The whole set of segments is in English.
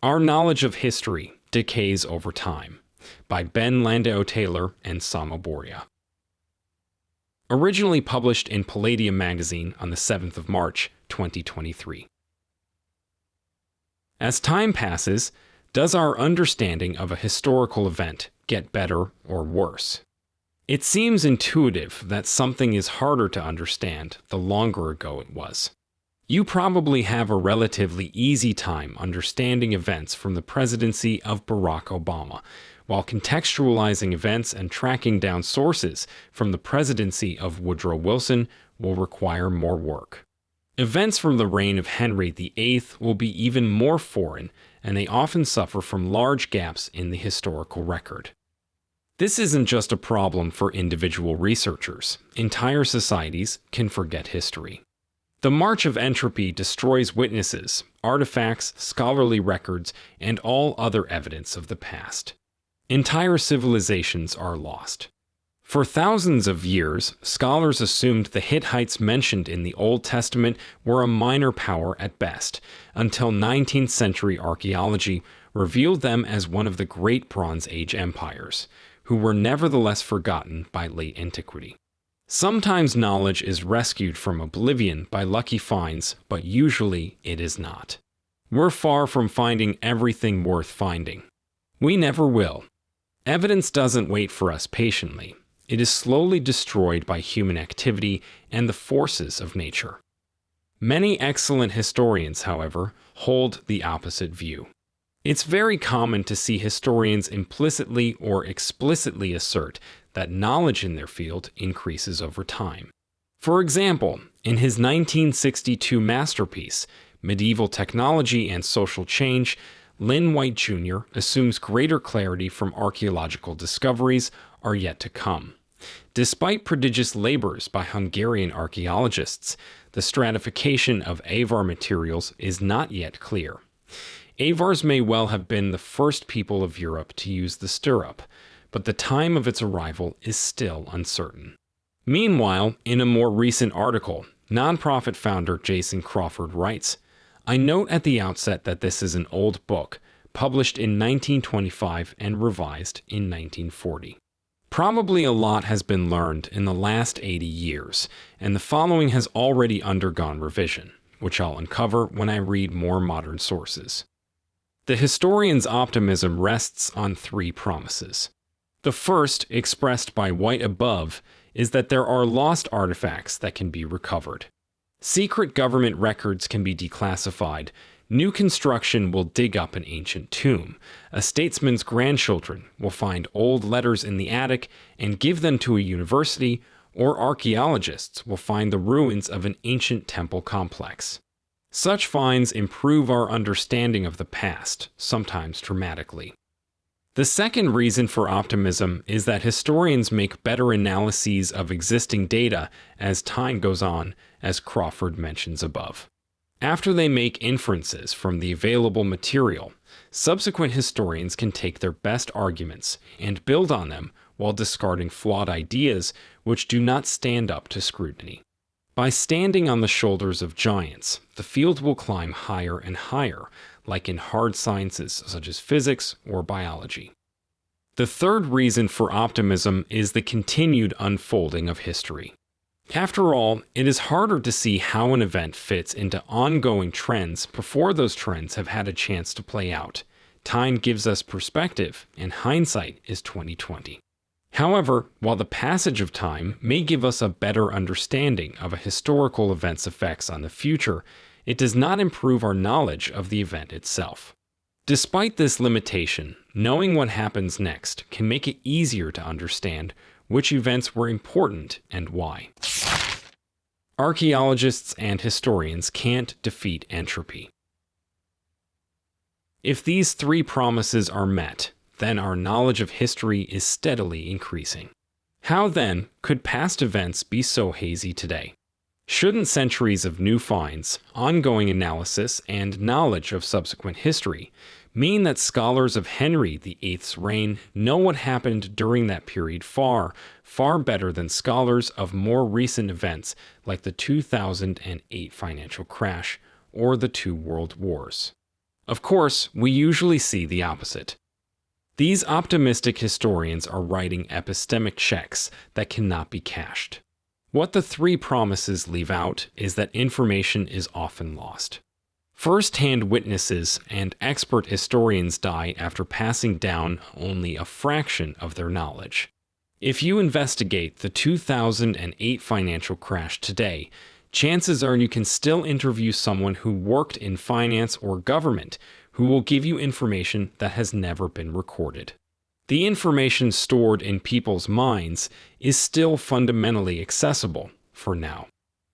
Our Knowledge of History Decays Over Time by Landau-Taylor and Samo Burja. Originally published in Palladium Magazine on the 7th of March, 2023. As time passes, does our understanding of a historical event get better or worse? It seems intuitive that something is harder to understand the longer ago it was. You probably have a relatively easy time understanding events from the presidency of Barack Obama, while contextualizing events and tracking down sources from the presidency of Woodrow Wilson will require more work. Events from the reign of Henry VIII will be even more foreign, and they often suffer from large gaps in the historical record. This isn't just a problem for individual researchers. Entire societies can forget history. The march of entropy destroys witnesses, artifacts, scholarly records, and all other evidence of the past. Entire civilizations are lost. For thousands of years, scholars assumed the Hittites mentioned in the Old Testament were a minor power at best, until 19th century archaeology revealed them as one of the great Bronze Age empires, who were nevertheless forgotten by late antiquity. Sometimes knowledge is rescued from oblivion by lucky finds, but usually it is not. We're far from finding everything worth finding. We never will. Evidence doesn't wait for us patiently. It is slowly destroyed by human activity and the forces of nature. Many excellent historians, however, hold the opposite view. It's very common to see historians implicitly or explicitly assert that knowledge in their field increases over time. For example, in his 1962 masterpiece, Medieval Technology and Social Change, Lynn White Jr. assumes greater clarity from archaeological discoveries are yet to come. Despite prodigious labors by Hungarian archaeologists, the stratification of avar materials is not yet clear. Avars may well have been the first people of Europe to use the stirrup, but the time of its arrival is still uncertain. Meanwhile, in a more recent article, nonprofit founder Jason Crawford writes, "I note at the outset that this is an old book, published in 1925 and revised in 1940. Probably a lot has been learned in the last 80 years, and the following has already undergone revision, which I'll uncover when I read more modern sources." The historian's optimism rests on three promises. The first, expressed by White above, is that there are lost artifacts that can be recovered. Secret government records can be declassified. New construction will dig up an ancient tomb. A statesman's grandchildren will find old letters in the attic and give them to a university, or archaeologists will find the ruins of an ancient temple complex. Such finds improve our understanding of the past, sometimes dramatically. The second reason for optimism is that historians make better analyses of existing data as time goes on, as Crawford mentions above. After they make inferences from the available material, subsequent historians can take their best arguments and build on them while discarding flawed ideas which do not stand up to scrutiny. By standing on the shoulders of giants, the field will climb higher and higher, like in hard sciences such as physics or biology. The third reason for optimism is the continued unfolding of history. After all, it is harder to see how an event fits into ongoing trends before those trends have had a chance to play out. Time gives us perspective, and hindsight is 20/20. However, while the passage of time may give us a better understanding of a historical event's effects on the future, it does not improve our knowledge of the event itself. Despite this limitation, knowing what happens next can make it easier to understand which events were important and why. Archaeologists and historians can't defeat entropy. If these three promises are met, then our knowledge of history is steadily increasing. How, then, could past events be so hazy today? Shouldn't centuries of new finds, ongoing analysis, and knowledge of subsequent history mean that scholars of Henry VIII's reign know what happened during that period far, far better than scholars of more recent events like the 2008 financial crash or the two world wars? Of course, we usually see the opposite. These optimistic historians are writing epistemic checks that cannot be cashed. What the three promises leave out is that information is often lost. First-hand witnesses and expert historians die after passing down only a fraction of their knowledge. If you investigate the 2008 financial crash today, chances are you can still interview someone who worked in finance or government who will give you information that has never been recorded. The information stored in people's minds is still fundamentally accessible for now.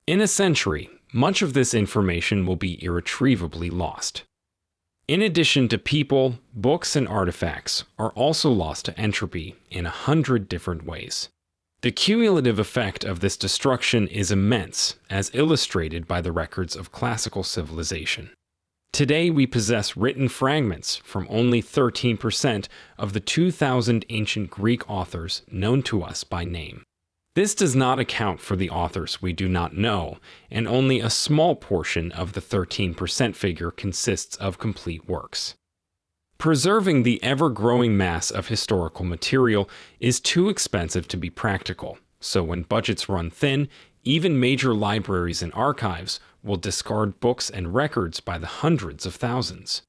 In a century, much of this information will be irretrievably lost. In addition to people, books and artifacts are also lost to entropy in 100 different ways. The cumulative effect of this destruction is immense, as illustrated by the records of classical civilization. Today we possess written fragments from only 13% of the 2,000 ancient Greek authors known to us by name. This does not account for the authors we do not know, and only a small portion of the 13% figure consists of complete works. Preserving the ever-growing mass of historical material is too expensive to be practical, so when budgets run thin, even major libraries and archives will discard books and records by the hundreds of thousands.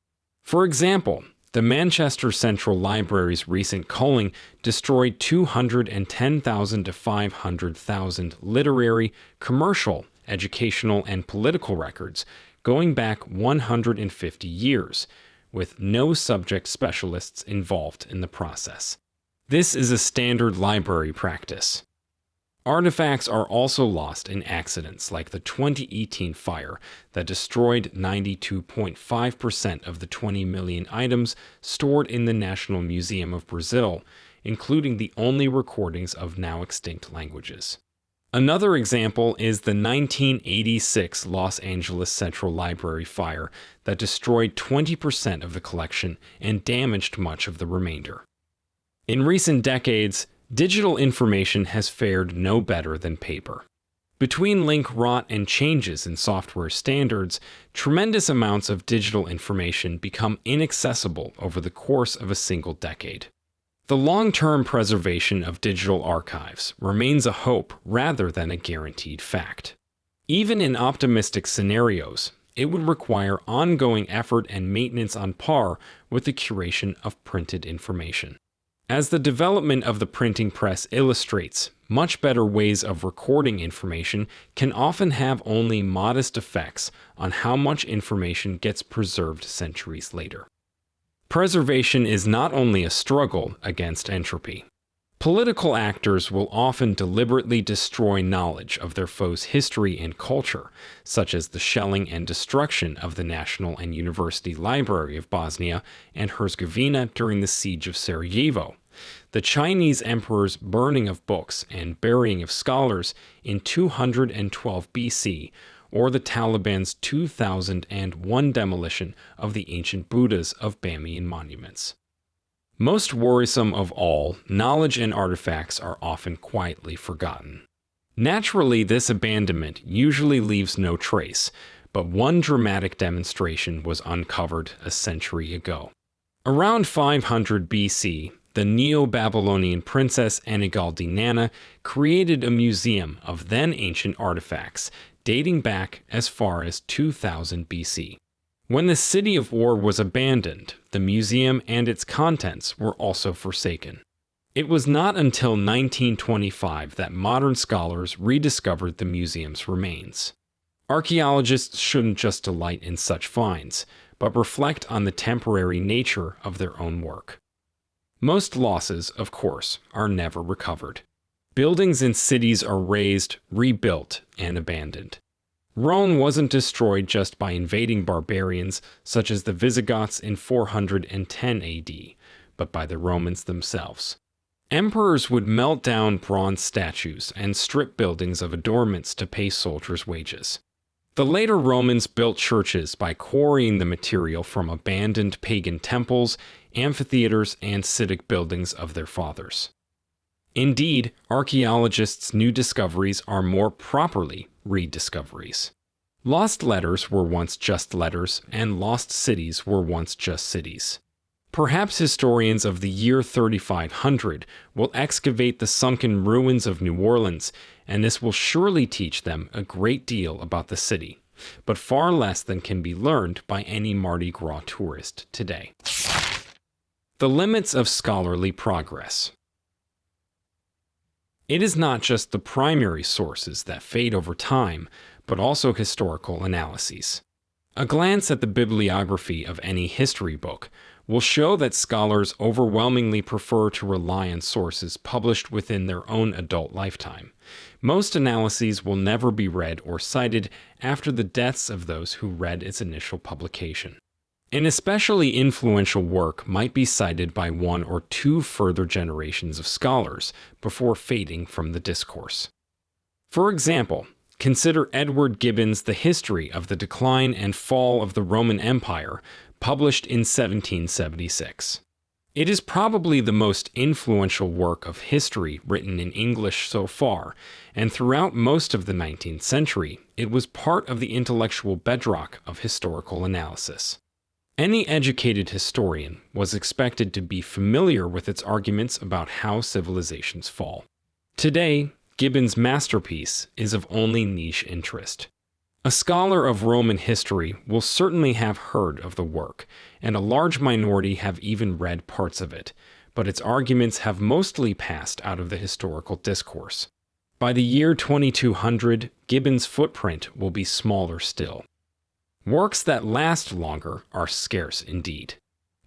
For example, the Manchester Central Library's recent culling destroyed 210,000 to 500,000 literary, commercial, educational, and political records going back 150 years, with no subject specialists involved in the process. This is a standard library practice. Artifacts are also lost in accidents like the 2018 fire that destroyed 92.5% of the 20 million items stored in the National Museum of Brazil, including the only recordings of now extinct languages. Another example is the 1986 Los Angeles Central Library fire that destroyed 20% of the collection and damaged much of the remainder. In recent decades, digital information has fared no better than paper. Between link rot and changes in software standards, tremendous amounts of digital information become inaccessible over the course of a single decade. The long-term preservation of digital archives remains a hope rather than a guaranteed fact. Even in optimistic scenarios, it would require ongoing effort and maintenance on par with the curation of printed information. As the development of the printing press illustrates, much better ways of recording information can often have only modest effects on how much information gets preserved centuries later. Preservation is not only a struggle against entropy. Political actors will often deliberately destroy knowledge of their foes' history and culture, such as the shelling and destruction of the National and University Library of Bosnia and Herzegovina during the Siege of Sarajevo, the Chinese emperor's burning of books and burying of scholars in 212 BC, or the Taliban's 2001 demolition of the ancient Buddhas of Bamiyan monuments. Most worrisome of all, knowledge and artifacts are often quietly forgotten. Naturally, this abandonment usually leaves no trace, but one dramatic demonstration was uncovered a century ago. Around 500 BC, the Neo-Babylonian princess Enigal-Dinana created a museum of then-ancient artifacts dating back as far as 2000 BC. When the city of Ur was abandoned, the museum and its contents were also forsaken. It was not until 1925 that modern scholars rediscovered the museum's remains. Archaeologists shouldn't just delight in such finds, but reflect on the temporary nature of their own work. Most losses, of course, are never recovered. Buildings and cities are razed, rebuilt, and abandoned. Rome wasn't destroyed just by invading barbarians such as the Visigoths in 410 AD, but by the Romans themselves. Emperors would melt down bronze statues and strip buildings of adornments to pay soldiers' wages. The later Romans built churches by quarrying the material from abandoned pagan temples, amphitheaters, and civic buildings of their fathers. Indeed, archaeologists' new discoveries are more properly rediscoveries. Lost letters were once just letters, and lost cities were once just cities. Perhaps historians of the year 3500 will excavate the sunken ruins of New Orleans, and this will surely teach them a great deal about the city, but far less than can be learned by any Mardi Gras tourist today. The limits of scholarly progress. It is not just the primary sources that fade over time, but also historical analyses. A glance at the bibliography of any history book will show that scholars overwhelmingly prefer to rely on sources published within their own adult lifetime. Most analyses will never be read or cited after the deaths of those who read its initial publication. An especially influential work might be cited by one or two further generations of scholars before fading from the discourse. For example, consider Edward Gibbon's The History of the Decline and Fall of the Roman Empire, published in 1776. It is probably the most influential work of history written in English so far, and throughout most of the 19th century, it was part of the intellectual bedrock of historical analysis. Any educated historian was expected to be familiar with its arguments about how civilizations fall. Today, Gibbon's masterpiece is of only niche interest. A scholar of Roman history will certainly have heard of the work, and a large minority have even read parts of it, but its arguments have mostly passed out of the historical discourse. By the year 2200, Gibbon's footprint will be smaller still. Works that last longer are scarce indeed.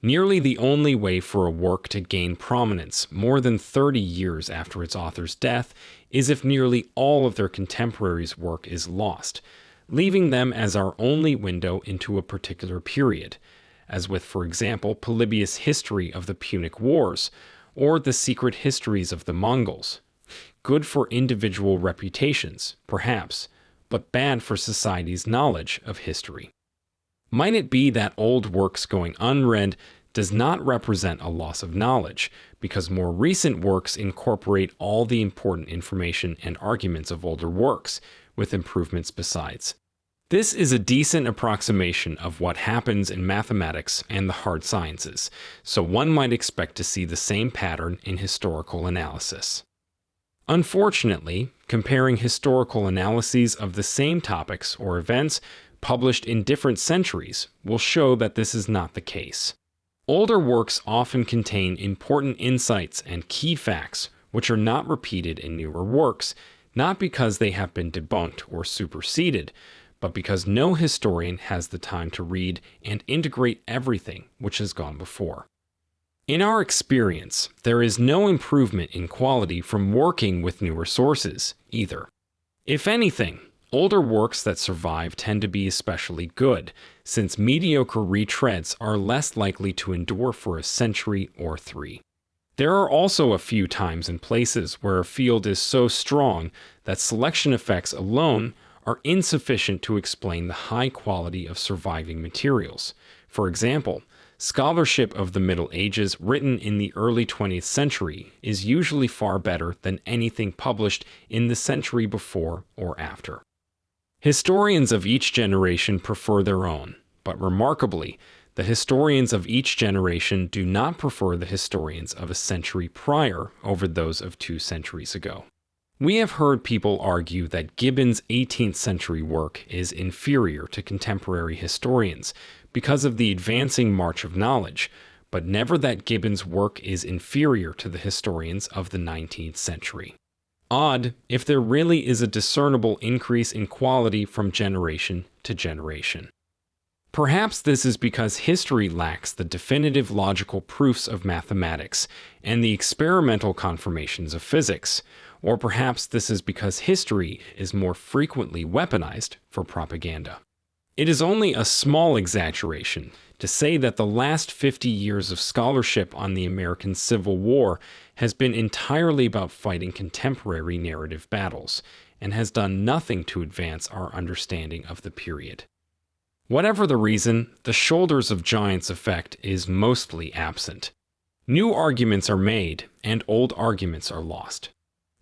Nearly the only way for a work to gain prominence more than 30 years after its author's death is if nearly all of their contemporaries' work is lost, leaving them as our only window into a particular period, as with, for example, Polybius' History of the Punic Wars, or The Secret Histories of the Mongols. Good for individual reputations, perhaps, but bad for society's knowledge of history. Might it be that old works going unread does not represent a loss of knowledge, because more recent works incorporate all the important information and arguments of older works, with improvements besides? This is a decent approximation of what happens in mathematics and the hard sciences, so one might expect to see the same pattern in historical analysis. Unfortunately, comparing historical analyses of the same topics or events published in different centuries will show that this is not the case. Older works often contain important insights and key facts which are not repeated in newer works, not because they have been debunked or superseded, but because no historian has the time to read and integrate everything which has gone before. In our experience, there is no improvement in quality from working with newer sources, either. If anything, older works that survive tend to be especially good, since mediocre retreads are less likely to endure for a century or three. There are also a few times and places where a field is so strong that selection effects alone are insufficient to explain the high quality of surviving materials. For example, scholarship of the Middle Ages written in the early 20th century is usually far better than anything published in the century before or after. Historians of each generation prefer their own, but remarkably, the historians of each generation do not prefer the historians of a century prior over those of 2 centuries ago. We have heard people argue that Gibbon's 18th century work is inferior to contemporary historians because of the advancing march of knowledge, but never that Gibbon's work is inferior to the historians of the 19th century. Odd if there really is a discernible increase in quality from generation to generation. Perhaps this is because history lacks the definitive logical proofs of mathematics and the experimental confirmations of physics, or perhaps this is because history is more frequently weaponized for propaganda. It is only a small exaggeration to say that the last 50 years of scholarship on the American Civil War has been entirely about fighting contemporary narrative battles, and has done nothing to advance our understanding of the period. Whatever the reason, the shoulders of giants effect is mostly absent. New arguments are made, and old arguments are lost.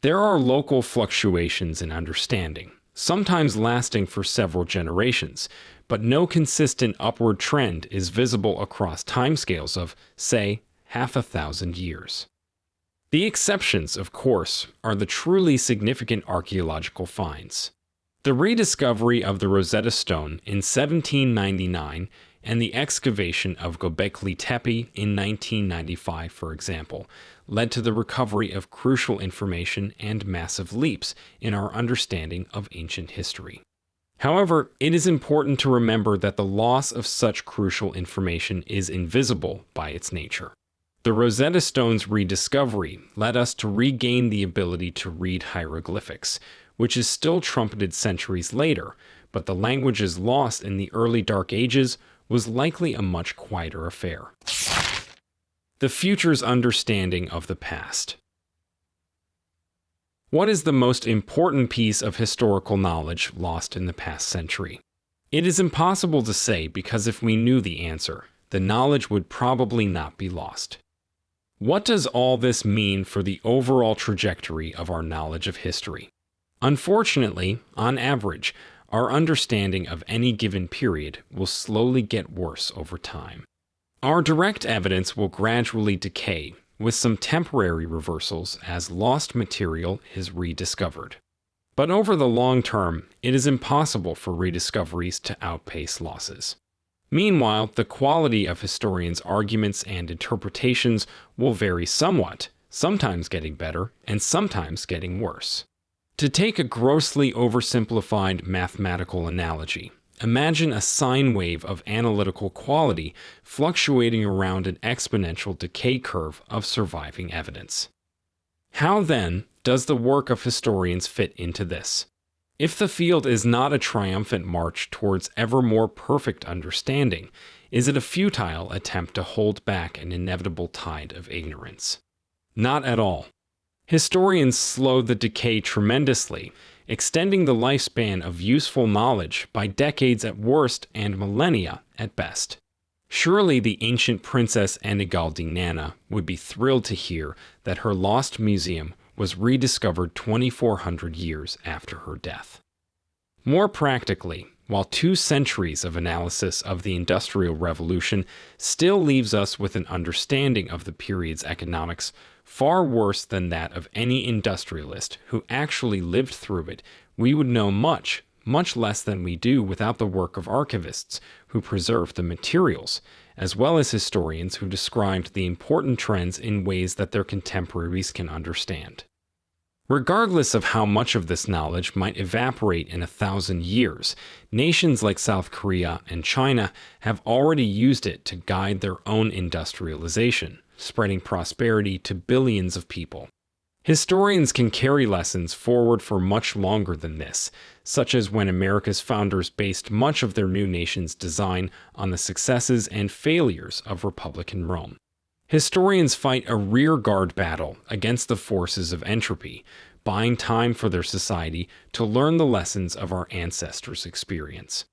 There are local fluctuations in understanding, sometimes lasting for several generations, but no consistent upward trend is visible across timescales of, say, 500 years. The exceptions, of course, are the truly significant archaeological finds. The rediscovery of the Rosetta Stone in 1799 and the excavation of Göbekli Tepe in 1995, for example, led to the recovery of crucial information and massive leaps in our understanding of ancient history. However, it is important to remember that the loss of such crucial information is invisible by its nature. The Rosetta Stone's rediscovery led us to regain the ability to read hieroglyphics, which is still trumpeted centuries later, but the languages lost in the early Dark Ages was likely a much quieter affair. The future's understanding of the past. What is the most important piece of historical knowledge lost in the past century? It is impossible to say because if we knew the answer, the knowledge would probably not be lost. What does all this mean for the overall trajectory of our knowledge of history? Unfortunately, on average, our understanding of any given period will slowly get worse over time. Our direct evidence will gradually decay, with some temporary reversals as lost material is rediscovered. But over the long term, it is impossible for rediscoveries to outpace losses. Meanwhile, the quality of historians' arguments and interpretations will vary somewhat, sometimes getting better and sometimes getting worse. To take a grossly oversimplified mathematical analogy, imagine a sine wave of analytical quality fluctuating around an exponential decay curve of surviving evidence. How, then, does the work of historians fit into this? If the field is not a triumphant march towards ever more perfect understanding, is it a futile attempt to hold back an inevitable tide of ignorance? Not at all. Historians slow the decay tremendously, extending the lifespan of useful knowledge by decades at worst and millennia at best. Surely the ancient princess Enigaldinana would be thrilled to hear that her lost museum was rediscovered 2,400 years after her death. More practically, while 2 centuries of analysis of the Industrial Revolution still leaves us with an understanding of the period's economics far worse than that of any industrialist who actually lived through it, we would know much, much less than we do without the work of archivists who preserved the materials, as well as historians who described the important trends in ways that their contemporaries can understand. Regardless of how much of this knowledge might evaporate in 1,000 years, nations like South Korea and China have already used it to guide their own industrialization, spreading prosperity to billions of people. Historians can carry lessons forward for much longer than this, such as when America's founders based much of their new nation's design on the successes and failures of Republican Rome. Historians fight a rearguard battle against the forces of entropy, buying time for their society to learn the lessons of our ancestors' experience.